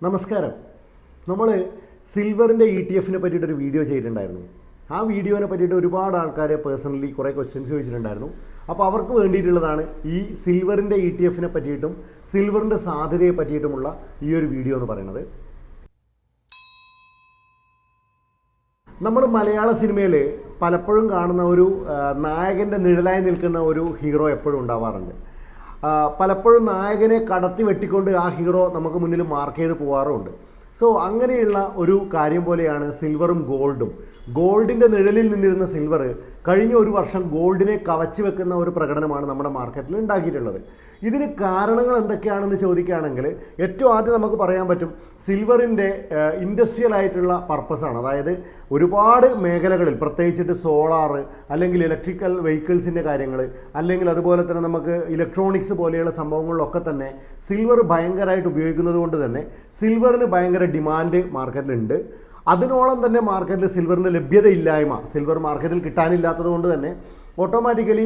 നമസ്കാരം. നമ്മൾ സിൽവറിൻ്റെ ETF പറ്റിയിട്ടൊരു video ചെയ്തിട്ടുണ്ടായിരുന്നു. ആ വീഡിയോനെ പറ്റിയിട്ട് ഒരുപാട് ആൾക്കാർ പേഴ്സണലി കുറേ ക്വസ്റ്റ്യൻസ് ചോദിച്ചിട്ടുണ്ടായിരുന്നു. അപ്പോൾ അവർക്ക് വേണ്ടിയിട്ടുള്ളതാണ് ഈ സിൽവറിൻ്റെ ETF പറ്റിയിട്ടും സിൽവറിൻ്റെ സാധ്യതയെ പറ്റിയിട്ടുമുള്ള ഈ ഒരു വീഡിയോ എന്ന് പറയുന്നത്. നമ്മൾ മലയാള സിനിമയിൽ പലപ്പോഴും കാണുന്ന ഒരു നായകൻ്റെ നിഴലായി നിൽക്കുന്ന ഒരു ഹീറോ എപ്പോഴും ഉണ്ടാവാറുണ്ട്. പലപ്പോഴും നായകനെ കടത്തി വെട്ടിക്കൊണ്ട് ആ ഹീറോ നമുക്ക് മുന്നിൽ മാർക്ക് ചെയ്ത് പോകാറുമുണ്ട്. സോ അങ്ങനെയുള്ള ഒരു കാര്യം പോലെയാണ് സിൽവറും ഗോൾഡും. ഗോൾഡിൻ്റെ നിഴലിൽ നിന്നിരുന്ന സിൽവർ കഴിഞ്ഞ ഒരു വർഷം ഗോൾഡിനെ കവച്ചു വെക്കുന്ന ഒരു പ്രകടനമാണ് നമ്മുടെ മാർക്കറ്റിൽ ഉണ്ടാക്കിയിട്ടുള്ളത്. ഇതിന് കാരണങ്ങൾ എന്തൊക്കെയാണെന്ന് ചോദിക്കുകയാണെങ്കിൽ ഏറ്റവും ആദ്യം നമുക്ക് പറയാൻ പറ്റും സിൽവറിൻ്റെ ഇൻഡസ്ട്രിയൽ ആയിട്ടുള്ള പർപ്പസാണ്. അതായത് ഒരുപാട് മേഖലകളിൽ പ്രത്യേകിച്ചിട്ട് സോളാർ അല്ലെങ്കിൽ ഇലക്ട്രിക്കൽ വെഹിക്കിൾസിൻ്റെ കാര്യങ്ങൾ അല്ലെങ്കിൽ അതുപോലെ തന്നെ നമുക്ക് ഇലക്ട്രോണിക്സ് പോലെയുള്ള സംഭവങ്ങളിലൊക്കെ തന്നെ സിൽവർ ഭയങ്കരമായിട്ട് ഉപയോഗിക്കുന്നത് കൊണ്ട് തന്നെ സിൽവറിന് ഭയങ്കര ഡിമാൻഡ് മാർക്കറ്റിലുണ്ട്. അതിനോളം തന്നെ മാർക്കറ്റിൽ സിൽവറിൻ്റെ ലഭ്യതയില്ലായ്മ, സിൽവർ മാർക്കറ്റിൽ കിട്ടാനില്ലാത്തത് കൊണ്ട് തന്നെ ഓട്ടോമാറ്റിക്കലി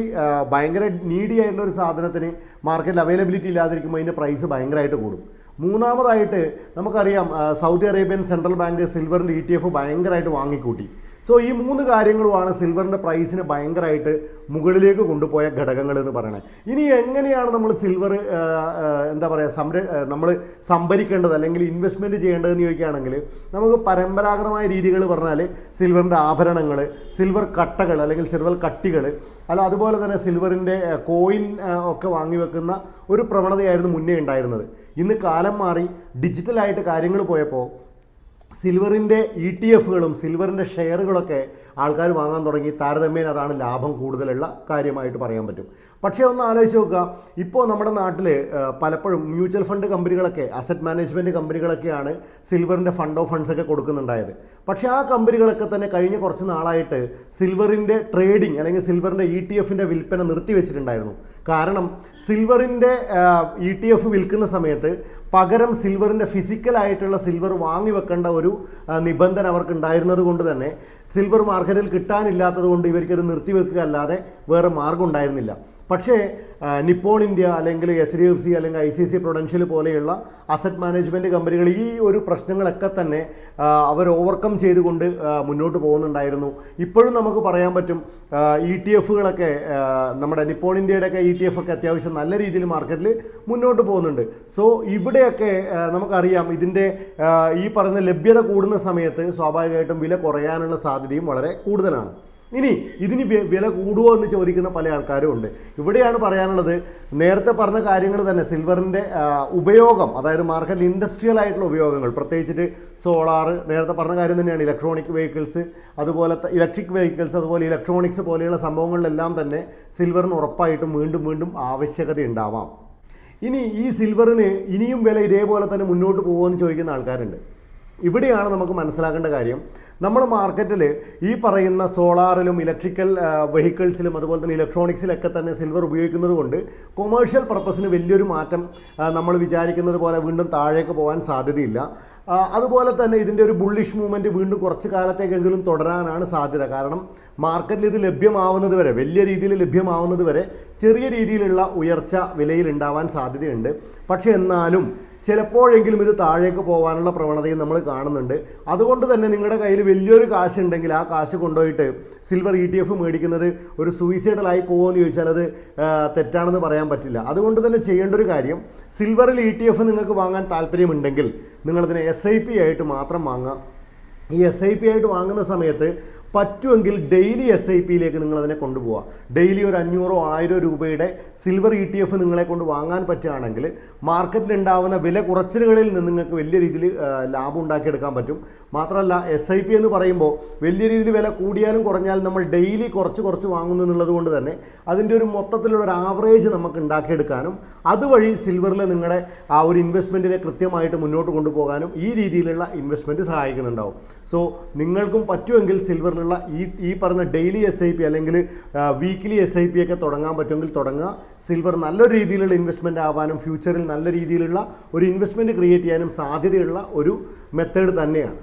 ഭയങ്കര നീഡി ആയിട്ടുള്ള ഒരു സാധനത്തിന് മാർക്കറ്റിൽ അവൈലബിലിറ്റി ഇല്ലാതിരിക്കുമ്പോൾ അതിൻ്റെ പ്രൈസ് ഭയങ്കരമായിട്ട് കൂടും. മൂന്നാമതായിട്ട് നമുക്കറിയാം സൗദി അറേബ്യൻ സെൻട്രൽ ബാങ്ക് സിൽവറിൻ്റെ ETF ഭയങ്കരമായിട്ട് വാങ്ങിക്കൂട്ടി. സോ ഈ മൂന്ന് കാര്യങ്ങളുമാണ് സിൽവറിൻ്റെ പ്രൈസിനെ ഭയങ്കരമായിട്ട് മുകളിലേക്ക് കൊണ്ടുപോയ ഘടകങ്ങൾ എന്ന് പറയുന്നത്. ഇനി എങ്ങനെയാണ് നമ്മൾ സിൽവർ നമ്മൾ സംഭരിക്കേണ്ടത് അല്ലെങ്കിൽ ഇൻവെസ്റ്റ്മെൻറ്റ് ചെയ്യേണ്ടതെന്ന് ചോദിക്കുകയാണെങ്കിൽ നമുക്ക് പരമ്പരാഗതമായ രീതികൾ പറഞ്ഞാൽ സിൽവറിൻ്റെ ആഭരണങ്ങൾ, സിൽവർ കട്ടകൾ അല്ലെങ്കിൽ സിൽവർ കട്ടികൾ, അതുപോലെ തന്നെ സിൽവറിൻ്റെ കോയിൻ ഒക്കെ വാങ്ങി വെക്കുന്ന ഒരു പ്രവണതയായിരുന്നു മുന്നേ ഉണ്ടായിരുന്നത്. ഇന്ന് കാലം മാറി ഡിജിറ്റലായിട്ട് കാര്യങ്ങൾ പോയപ്പോൾ സിൽവറിൻ്റെ ETF സിൽവറിൻ്റെ ഷെയറുകളൊക്കെ ആൾക്കാർ വാങ്ങാൻ തുടങ്ങി. താരതമ്യേന അതാണ് ലാഭം കൂടുതലുള്ള കാര്യമായിട്ട് പറയാൻ പറ്റും. പക്ഷേ ഒന്ന് ആലോചിച്ച് നോക്കുക, ഇപ്പോൾ നമ്മുടെ നാട്ടിൽ പലപ്പോഴും മ്യൂച്വൽ ഫണ്ട് കമ്പനികളൊക്കെ, അസറ്റ് മാനേജ്മെൻറ്റ് കമ്പനികളൊക്കെയാണ് സിൽവറിൻ്റെ ഫണ്ട് ഓഫ് ഫണ്ട്സ് ഒക്കെ കൊടുക്കുന്നുണ്ടായത്. പക്ഷേ ആ കമ്പനികളൊക്കെ തന്നെ കഴിഞ്ഞ കുറച്ച് നാളായിട്ട് സിൽവറിൻ്റെ ട്രേഡിംഗ് അല്ലെങ്കിൽ സിൽവറിൻ്റെ ETF വിൽപ്പന നിർത്തിവെച്ചിട്ടുണ്ടായിരുന്നു. കാരണം സിൽവറിൻ്റെ ETF വിൽക്കുന്ന സമയത്ത് പകരം സിൽവറിൻ്റെ ഫിസിക്കലായിട്ടുള്ള സിൽവർ വാങ്ങി വെക്കേണ്ട ഒരു നിബന്ധന അവർക്ക് ഉണ്ടായിരുന്നത് കൊണ്ട് തന്നെ സിൽവർ മാർക്കറ്റിൽ കിട്ടാനില്ലാത്തത് കൊണ്ട് ഇവർക്കത് നിർത്തിവെക്കുക അല്ലാതെ വേറെ മാർഗം ഉണ്ടായിരുന്നില്ല. പക്ഷേ നിപ്പോൺ ഇന്ത്യ അല്ലെങ്കിൽ HDFC അല്ലെങ്കിൽ ICICI പ്രൊഡൻഷ്യൽ പോലെയുള്ള അസറ്റ് മാനേജ്മെൻറ്റ് കമ്പനികൾ ഈ ഒരു പ്രശ്നങ്ങളൊക്കെ തന്നെ അവർ ഓവർകം ചെയ്തുകൊണ്ട് മുന്നോട്ട് പോകുന്നുണ്ടായിരുന്നു. ഇപ്പോഴും നമുക്ക് പറയാൻ പറ്റും ETF നമ്മുടെ നിപ്പോൺ ഇന്ത്യയുടെയൊക്കെ ETF ഒക്കെ അത്യാവശ്യം നല്ല രീതിയിൽ മാർക്കറ്റിൽ മുന്നോട്ട് പോകുന്നുണ്ട്. സോ ഇവിടെയൊക്കെ നമുക്കറിയാം ഇതിൻ്റെ ഈ പറയുന്ന ലഭ്യത കൂടുന്ന സമയത്ത് സ്വാഭാവികമായിട്ടും വില കുറയാനുള്ള സാധ്യതയും വളരെ കൂടുതലാണ്. ഇനി ഇതിന് വില കൂടുമോ എന്ന് ചോദിക്കുന്ന പല ആൾക്കാരും ഉണ്ട്. ഇവിടെയാണ് പറയാനുള്ളത്, നേരത്തെ പറഞ്ഞ കാര്യങ്ങൾ തന്നെ സിൽവറിൻ്റെ ഉപയോഗം, അതായത് മാർക്കറ്റിൽ ഇൻഡസ്ട്രിയൽ ആയിട്ടുള്ള ഉപയോഗങ്ങൾ, പ്രത്യേകിച്ചിട്ട് സോളാർ, നേരത്തെ പറഞ്ഞ കാര്യം തന്നെയാണ് ഇലക്ട്രോണിക് വെഹിക്കിൾസ്, അതുപോലത്തെ ഇലക്ട്രിക് വെഹിക്കിൾസ്, അതുപോലെ ഇലക്ട്രോണിക്സ് പോലെയുള്ള സംഭവങ്ങളിലെല്ലാം തന്നെ സിൽവറിന് ഉറപ്പായിട്ടും വീണ്ടും വീണ്ടും ആവശ്യകത ഉണ്ടാവാം. ഇനി ഈ സിൽവറിന് ഇനിയും വില ഇതേപോലെ തന്നെ മുന്നോട്ട് പോകുമെന്ന് ചോദിക്കുന്ന ആൾക്കാരുണ്ട്. ഇവിടെയാണ് നമുക്ക് മനസ്സിലാക്കേണ്ട കാര്യം, നമ്മൾ മാർക്കറ്റിൽ ഈ പറയുന്ന സോളാറിലും ഇലക്ട്രിക്കൽ വെഹിക്കിൾസിലും അതുപോലെ തന്നെ ഇലക്ട്രോണിക്സിലൊക്കെ തന്നെ സിൽവർ ഉപയോഗിക്കുന്നത് കൊണ്ട് കൊമേഴ്ഷ്യൽ പർപ്പസിന് വലിയൊരു മാറ്റം നമ്മൾ വിചാരിക്കുന്നത് പോലെ വീണ്ടും താഴേക്ക് പോകാൻ സാധ്യതയില്ല. അതുപോലെ തന്നെ ഇതിൻ്റെ ഒരു ബുള്ളിഷ് മൂവ്മെൻറ്റ് വീണ്ടും കുറച്ച് കാലത്തേക്കെങ്കിലും തുടരാനാണ് സാധ്യത. കാരണം മാർക്കറ്റിൽ ഇത് ലഭ്യമാവുന്നത് വരെ, വലിയ രീതിയിൽ ലഭ്യമാവുന്നത് വരെ ചെറിയ രീതിയിലുള്ള ഉയർച്ച വിലയിൽ ഉണ്ടാവാൻ സാധ്യതയുണ്ട്. പക്ഷേ എന്നാലും ചിലപ്പോഴെങ്കിലും ഇത് താഴേക്ക് പോകാനുള്ള പ്രവണതയും നമ്മൾ കാണുന്നുണ്ട്. അതുകൊണ്ട് തന്നെ നിങ്ങളുടെ കയ്യിൽ വലിയൊരു കാശ് ഉണ്ടെങ്കിൽ ആ കാശ് കൊണ്ടുപോയിട്ട് സിൽവർ ETF മേടിക്കുന്നത് ഒരു സൂയിസൈഡലായി പോകുമെന്ന് ചോദിച്ചാൽ അത് തെറ്റാണെന്ന് പറയാൻ പറ്റില്ല. അതുകൊണ്ട് തന്നെ ചെയ്യേണ്ട ഒരു കാര്യം, സിൽവറിൽ ETF നിങ്ങൾക്ക് വാങ്ങാൻ താല്പര്യമുണ്ടെങ്കിൽ നിങ്ങളതിനെ SIP ആയിട്ട് മാത്രം വാങ്ങുക. ഈ SIP ആയിട്ട് വാങ്ങുന്ന സമയത്ത് പറ്റുമെങ്കിൽ ഡെയിലി SIPയിലേക്ക് നിങ്ങളതിനെ കൊണ്ടുപോവുക. ഡെയിലി ഒരു 500-1000 രൂപയുടെ സിൽവർ ETF നിങ്ങളെ കൊണ്ട് വാങ്ങാൻ പറ്റുകയാണെങ്കിൽ മാർക്കറ്റിലുണ്ടാവുന്ന വില കുറച്ചിലുകളിൽ നിന്ന് നിങ്ങൾക്ക് വലിയ രീതിയിൽ ലാഭം ഉണ്ടാക്കിയെടുക്കാൻ പറ്റും. മാത്രമല്ല SIP എന്ന് പറയുമ്പോൾ വലിയ രീതിയിൽ വില കൂടിയാലും കുറഞ്ഞാലും നമ്മൾ ഡെയിലി കുറച്ച് വാങ്ങുന്നു എന്നുള്ളത് കൊണ്ട് തന്നെ അതിൻ്റെ ഒരു മൊത്തത്തിലുള്ള ഒരു ആവറേജ് നമുക്ക് ഉണ്ടാക്കിയെടുക്കാനും അതുവഴി സിൽവറിൽ നിങ്ങളുടെ ആ ഒരു ഇൻവെസ്റ്റ്മെൻറ്റിനെ കൃത്യമായിട്ട് മുന്നോട്ട് കൊണ്ടുപോകാനും ഈ രീതിയിലുള്ള ഇൻവെസ്റ്റ്മെൻറ്റ് സഹായിക്കുന്നുണ്ടാവും. സോ നിങ്ങൾക്കും പറ്റുമെങ്കിൽ സിൽവറിലുള്ള ഈ പറഞ്ഞ ഡെയിലി SIP അല്ലെങ്കിൽ വീക്ക്ലി SIP ഒക്കെ തുടങ്ങാൻ പറ്റുമെങ്കിൽ തുടങ്ങുക. സിൽവർ നല്ലൊരു രീതിയിലുള്ള ഇൻവെസ്റ്റ്മെൻറ്റ് ആവാനും ഫ്യൂച്ചറിൽ നല്ല രീതിയിലുള്ള ഒരു ഇൻവെസ്റ്റ്മെൻറ്റ് ക്രിയേറ്റ് ചെയ്യാനും സാധ്യതയുള്ള ഒരു മെത്തേഡ് തന്നെയാണ്.